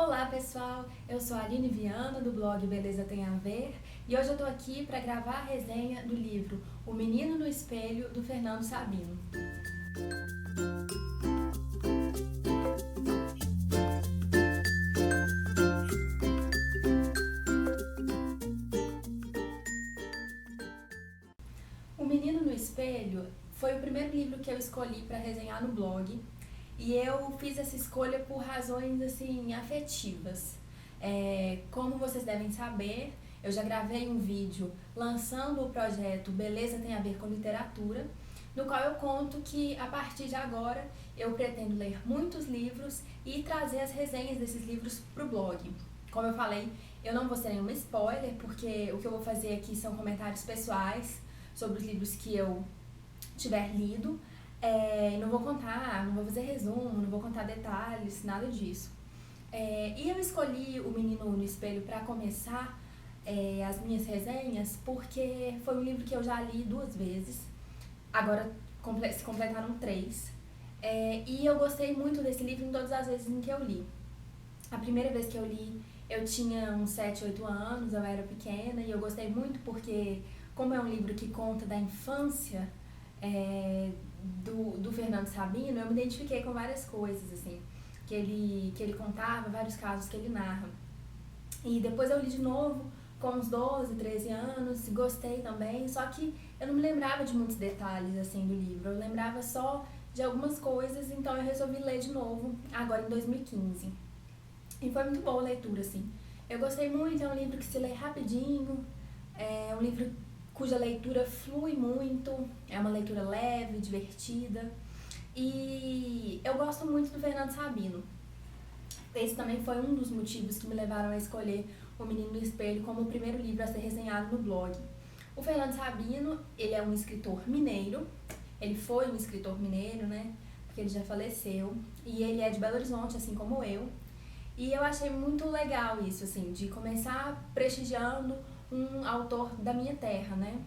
Olá pessoal, eu sou a Aline Viana do blog Beleza Tem a Ver e hoje eu tô aqui para gravar a resenha do livro O Menino no Espelho, do Fernando Sabino. O Menino no Espelho foi o primeiro livro que eu escolhi para resenhar no blog. E eu fiz essa escolha por razões, assim, afetivas. Como vocês devem saber, eu já gravei um vídeo lançando o projeto Beleza Tem a Ver com Literatura, no qual eu conto que, a partir de agora, eu pretendo ler muitos livros e trazer as resenhas desses livros para o blog. Como eu falei, eu não vou ser nenhuma spoiler, porque o que eu vou fazer aqui são comentários pessoais sobre os livros que eu tiver lido. Não vou contar, não vou fazer resumo, não vou contar detalhes, nada disso. E eu escolhi O Menino no Espelho para começar as minhas resenhas porque foi um livro que eu já li 2 vezes, agora se completaram 3. E eu gostei muito desse livro em todas as vezes em que eu li. A primeira vez que eu li, eu tinha uns 7, 8 anos, eu era pequena, e eu gostei muito porque, como é um livro que conta da infância do Fernando Sabino, eu me identifiquei com várias coisas, assim, que ele contava, vários casos que ele narra. E depois eu li de novo, com uns 12, 13 anos, gostei também, só que eu não me lembrava de muitos detalhes, assim, do livro, eu lembrava só de algumas coisas, então eu resolvi ler de novo, agora em 2015. E foi muito boa a leitura, assim. Eu gostei muito, é um livro que se lê rapidinho, é um livro cuja leitura flui muito, é uma leitura leve, divertida, e eu gosto muito do Fernando Sabino. Esse também foi um dos motivos que me levaram a escolher O Menino no Espelho como o primeiro livro a ser resenhado no blog. O Fernando Sabino, ele é um escritor mineiro, ele foi um escritor mineiro, né, porque ele já faleceu, e ele é de Belo Horizonte, assim como eu, e eu achei muito legal isso, assim, de começar prestigiando um autor da minha terra, né?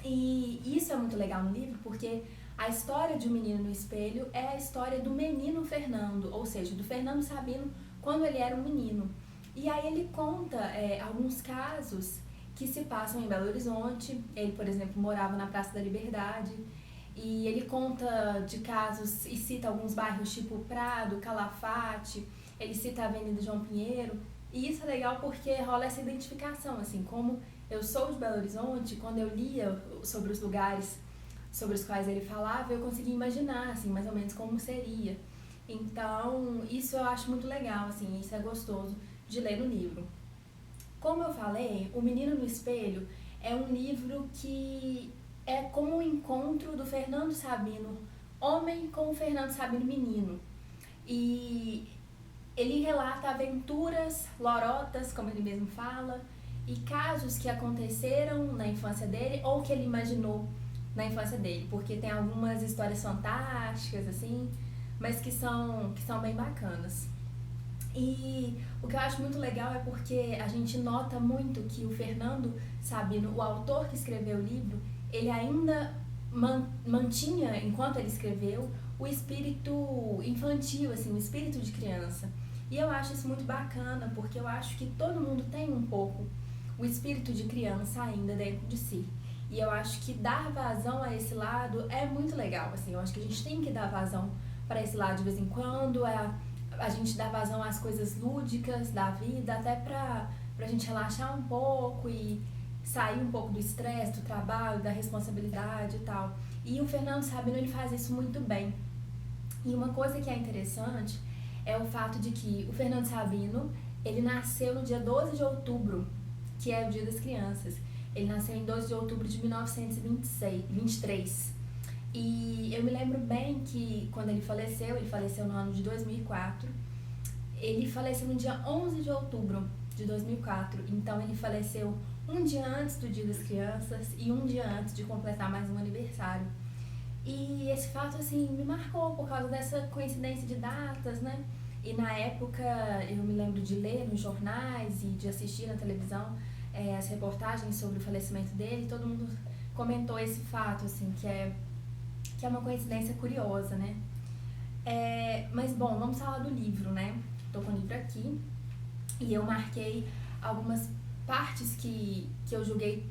E isso é muito legal no livro porque a história de O Menino no Espelho é a história do menino Fernando, ou seja, do Fernando Sabino quando ele era um menino. E aí ele conta alguns casos que se passam em Belo Horizonte. Ele, por exemplo, morava na Praça da Liberdade, e ele conta de casos e cita alguns bairros tipo Prado, Calafate, ele cita a Avenida João Pinheiro. E isso é legal porque rola essa identificação, assim, como eu sou de Belo Horizonte, quando eu lia sobre os lugares sobre os quais ele falava, eu conseguia imaginar, assim, mais ou menos como seria. Então, isso eu acho muito legal, assim, isso é gostoso de ler no livro. Como eu falei, O Menino no Espelho é um livro que é como um encontro do Fernando Sabino homem com o Fernando Sabino menino. E ele relata aventuras lorotas, como ele mesmo fala, e casos que aconteceram na infância dele ou que ele imaginou na infância dele, porque tem algumas histórias fantásticas, assim, mas que são bem bacanas. E o que eu acho muito legal é porque a gente nota muito que o Fernando Sabino, o autor que escreveu o livro, ele ainda mantinha, enquanto ele escreveu, o espírito infantil, assim, o espírito de criança. E eu acho isso muito bacana, porque eu acho que todo mundo tem um pouco o espírito de criança ainda dentro de si. E eu acho que dar vazão a esse lado é muito legal, assim, eu acho que a gente tem que dar vazão para esse lado de vez em quando, a gente dar vazão às coisas lúdicas da vida, até pra gente relaxar um pouco e sair um pouco do estresse, do trabalho, da responsabilidade e tal. E o Fernando Sabino, ele faz isso muito bem. E uma coisa que é interessante é o fato de que o Fernando Sabino, ele nasceu no dia 12 de outubro, que é o Dia das Crianças. Ele nasceu em 12 de outubro de 1923. E eu me lembro bem que quando ele faleceu no ano de 2004, ele faleceu no dia 11 de outubro de 2004, então ele faleceu um dia antes do Dia das Crianças e um dia antes de completar mais um aniversário. E esse fato, assim, me marcou por causa dessa coincidência de datas, né? E na época eu me lembro de ler nos jornais e de assistir na televisão as reportagens sobre o falecimento dele, e todo mundo comentou esse fato, assim, que é uma coincidência curiosa, né? Mas bom, vamos falar do livro, né? Tô com o livro aqui. aqui e eu marquei algumas partes que eu julguei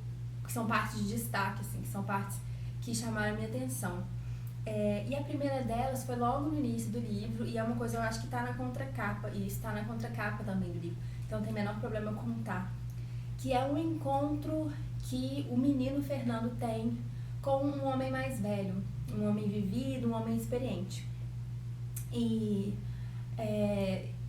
que são partes de destaque, assim, que são partes que chamaram a minha atenção. E a primeira delas foi logo no início do livro, e é uma coisa eu acho que está na contracapa, e está na contracapa também do livro, então não tem o menor problema eu contar, que é um encontro que o menino Fernando tem com um homem mais velho, um homem vivido, um homem experiente. E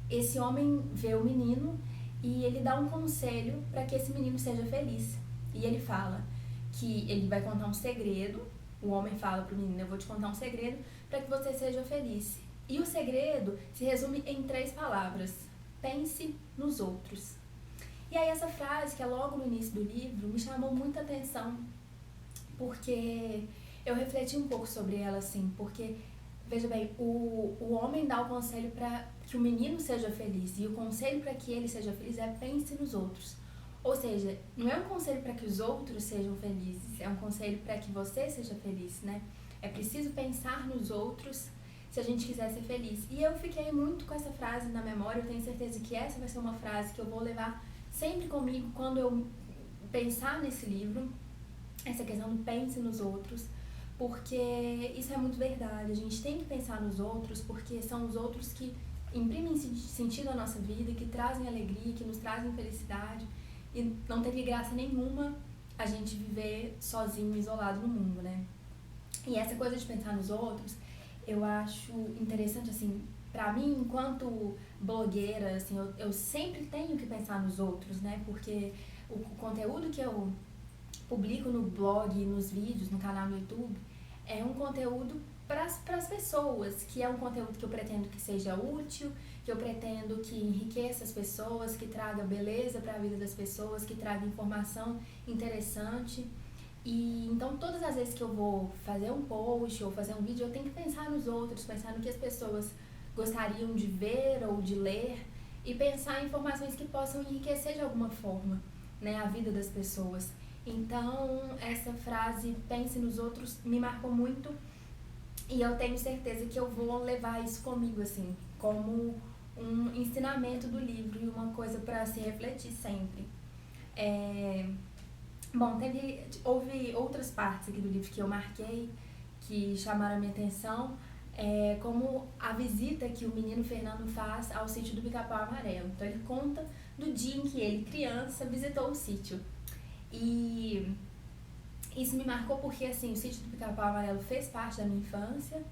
esse homem vê o menino e ele dá um conselho para que esse menino seja feliz. E ele fala que ele vai contar um segredo. O homem fala pro menino: eu vou te contar um segredo para que você seja feliz. E o segredo se resume em 3 palavras: pense nos outros. E aí essa frase, que é logo no início do livro, me chamou muita atenção, porque eu refleti um pouco sobre ela, assim, porque, veja bem, o homem dá o conselho para que o menino seja feliz, e o conselho para que ele seja feliz é pense nos outros. Ou seja, não é um conselho para que os outros sejam felizes, é um conselho para que você seja feliz, né? É preciso pensar nos outros se a gente quiser ser feliz. E eu fiquei muito com essa frase na memória, eu tenho certeza que essa vai ser uma frase que eu vou levar sempre comigo quando eu pensar nesse livro, essa questão do pense nos outros, porque isso é muito verdade. A gente tem que pensar nos outros, porque são os outros que imprimem sentido à nossa vida, que trazem alegria, que nos trazem felicidade, e não teria graça nenhuma a gente viver sozinho, isolado no mundo, né? E essa coisa de pensar nos outros, eu acho interessante, assim, pra mim, enquanto blogueira, assim, eu sempre tenho que pensar nos outros, né? Porque o conteúdo que eu publico no blog, nos vídeos, no canal no YouTube, é um conteúdo para as pessoas, que é um conteúdo que eu pretendo que seja útil, que eu pretendo que enriqueça as pessoas, que traga beleza para a vida das pessoas, que traga informação interessante. E então todas as vezes que eu vou fazer um post ou fazer um vídeo, eu tenho que pensar nos outros, pensar no que as pessoas gostariam de ver ou de ler, e pensar em informações que possam enriquecer de alguma forma, né, a vida das pessoas. Então, essa frase, pense nos outros, me marcou muito, e eu tenho certeza que eu vou levar isso comigo, assim, como um ensinamento do livro e uma coisa para se refletir sempre. Bom, houve outras partes aqui do livro que eu marquei, que chamaram a minha atenção, como a visita que o menino Fernando faz ao sítio do Pica-Pau Amarelo. Então, ele conta do dia em que ele, criança, visitou o sítio. E isso me marcou porque, assim, o sítio do Pica-Pau Amarelo fez parte da minha infância.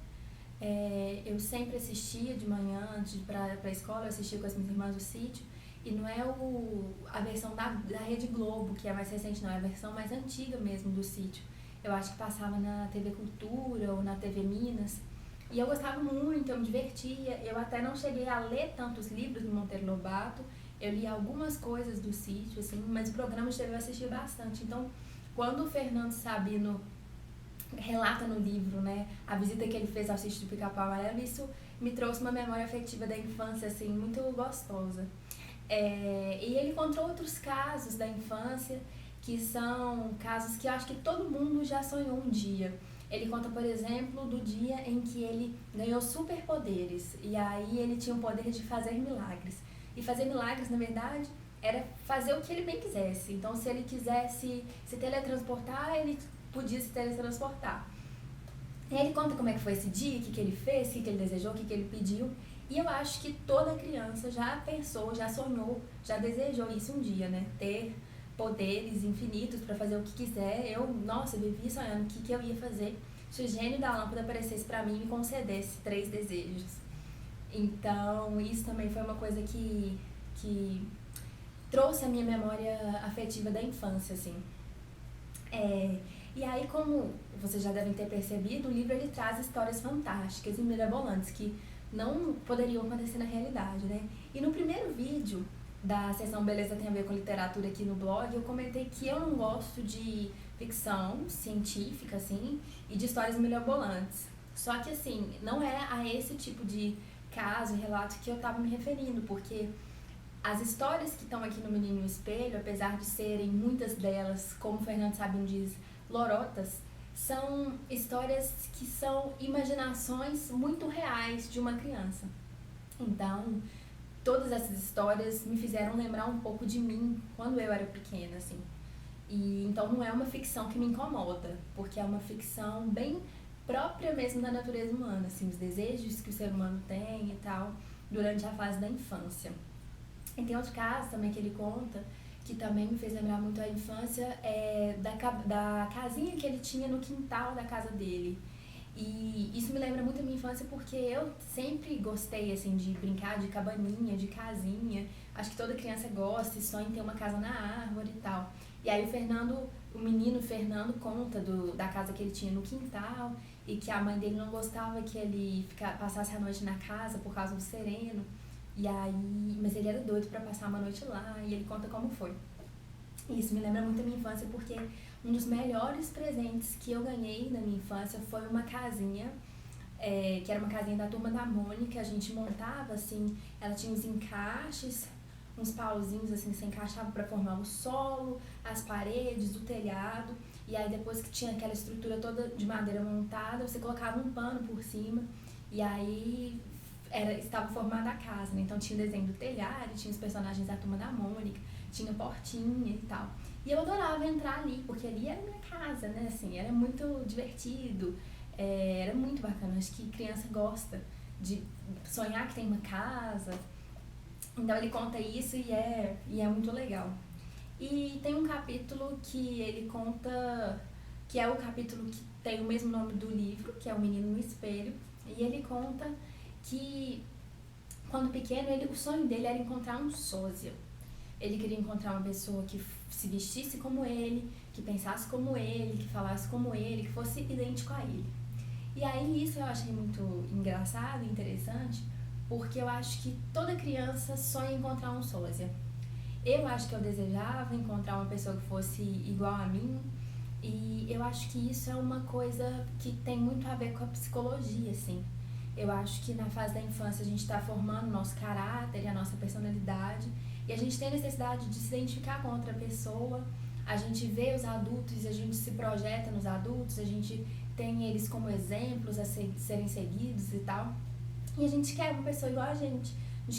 Eu sempre assistia de manhã, antes de ir para a escola, eu assistia com as minhas irmãs o sítio. E não é a versão da Rede Globo, que é mais recente, não, é a versão mais antiga mesmo do sítio. Eu acho que passava na TV Cultura ou na TV Minas. E eu gostava muito, eu me divertia. Eu até não cheguei a ler tantos livros do Monteiro Lobato. Eu li algumas coisas do sítio, assim, mas o programa de TV eu assistia bastante. Então, quando o Fernando Sabino relata no livro, né, a visita que ele fez ao sítio do Pica-Pau Amarelo, isso me trouxe uma memória afetiva da infância, assim, muito gostosa. E ele contou outros casos da infância, que são casos que eu acho que todo mundo já sonhou um dia. Ele conta, por exemplo, do dia em que ele ganhou superpoderes, e aí ele tinha o poder de fazer milagres. E fazer milagres, na verdade, era fazer o que ele bem quisesse. Então, se ele quisesse se teletransportar, ele podia se teletransportar. E ele conta como é que foi esse dia, o que ele fez, o que ele desejou, o que ele pediu. E eu acho que toda criança já pensou, já sonhou, já desejou isso um dia, né? Ter poderes infinitos para fazer o que quiser. Nossa, eu vivi sonhando o que eu ia fazer se o gênio da lâmpada aparecesse para mim e me concedesse 3 desejos. Então, isso também foi uma coisa que trouxe a minha memória afetiva da infância, assim. E aí, como vocês já devem ter percebido, o livro ele traz histórias fantásticas e mirabolantes que não poderiam acontecer na realidade, né? E no primeiro vídeo da sessão Beleza Tem a Ver com Literatura aqui no blog, eu comentei que eu não gosto de ficção científica, assim, e de histórias mirabolantes. Só que, assim, não é a esse tipo de caso e relato que eu estava me referindo, porque as histórias que estão aqui no Menino e o Espelho, apesar de serem muitas delas, como o Fernando Sabino diz, lorotas, são histórias que são imaginações muito reais de uma criança. Então, todas essas histórias me fizeram lembrar um pouco de mim quando eu era pequena, assim. E então não é uma ficção que me incomoda, porque é uma ficção bem própria mesmo da natureza humana, assim, os desejos que o ser humano tem e tal, durante a fase da infância. E tem outro caso também que ele conta, que também me fez lembrar muito a infância, da casinha que ele tinha no quintal da casa dele. E isso me lembra muito a minha infância porque eu sempre gostei, assim, de brincar de cabaninha, de casinha. Acho que toda criança gosta e sonha em ter uma casa na árvore e tal. E aí o menino Fernando conta da casa que ele tinha no quintal e que a mãe dele não gostava que ele passasse a noite na casa por causa do sereno. E aí, mas ele era doido pra passar uma noite lá e ele conta como foi. E isso me lembra muito a minha infância porque um dos melhores presentes que eu ganhei na minha infância foi uma casinha, que era uma casinha da Turma da Mônica. A gente montava assim, ela tinha uns encaixes, uns pauzinhos assim que você encaixava para formar o solo, as paredes, o telhado. E aí depois que tinha aquela estrutura toda de madeira montada, você colocava um pano por cima e aí estava formada a casa, né? Então tinha o desenho do telhado, tinha os personagens da Turma da Mônica, tinha portinha e tal. E eu adorava entrar ali, porque ali era minha casa, né? Assim, era muito divertido, era muito bacana. Acho que criança gosta de sonhar que tem uma casa. Então ele conta isso e é muito legal. E tem um capítulo que ele conta, que é o capítulo que tem o mesmo nome do livro, que é O Menino no Espelho. E ele conta que, quando pequeno, o sonho dele era encontrar um sósia. Ele queria encontrar uma pessoa que se vestisse como ele, que pensasse como ele, que falasse como ele, que fosse idêntico a ele. E aí isso eu achei muito engraçado e interessante, porque eu acho que toda criança sonha em encontrar um sósia. Eu acho que eu desejava encontrar uma pessoa que fosse igual a mim, e eu acho que isso é uma coisa que tem muito a ver com a psicologia, assim. Eu acho que na fase da infância a gente está formando o nosso caráter e a nossa personalidade, e a gente tem a necessidade de se identificar com outra pessoa, a gente vê os adultos e a gente se projeta nos adultos, a gente tem eles como exemplos a serem seguidos e tal. E a gente quer uma pessoa igual a gente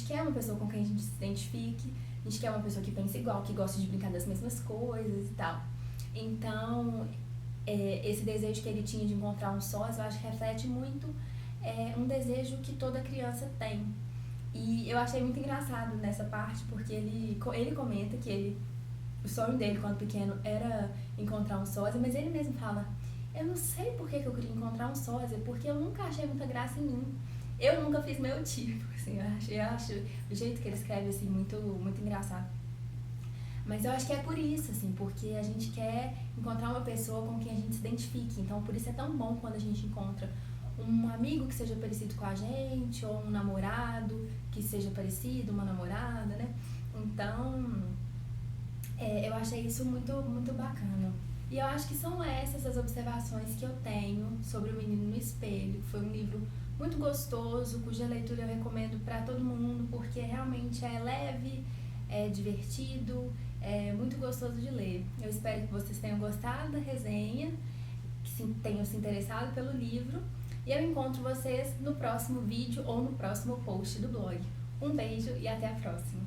quer uma pessoa com quem a gente se identifique, a gente quer uma pessoa que pense igual, que goste de brincar das mesmas coisas e tal. Então, esse desejo que ele tinha de encontrar um sócio, eu acho que reflete muito um desejo que toda criança tem. E eu achei muito engraçado nessa parte, porque ele comenta que o sonho dele quando pequeno era encontrar um sósia, mas ele mesmo fala, eu não sei por que eu queria encontrar um sósia, porque eu nunca achei muita graça em mim. Eu nunca fiz meu tipo, assim, eu acho o jeito que ele escreve, assim, muito, muito engraçado. Mas eu acho que é por isso, assim, porque a gente quer encontrar uma pessoa com quem a gente se identifique. Então, por isso é tão bom quando a gente encontra um amigo que seja parecido com a gente, ou um namorado que seja parecido, uma namorada, né? Então, eu achei isso muito, muito bacana. E eu acho que são essas as observações que eu tenho sobre O Menino no Espelho. Foi um livro muito gostoso, cuja leitura eu recomendo para todo mundo, porque realmente é leve, é divertido, é muito gostoso de ler. Eu espero que vocês tenham gostado da resenha, que tenham se interessado pelo livro, e eu encontro vocês no próximo vídeo ou no próximo post do blog. Um beijo e até a próxima!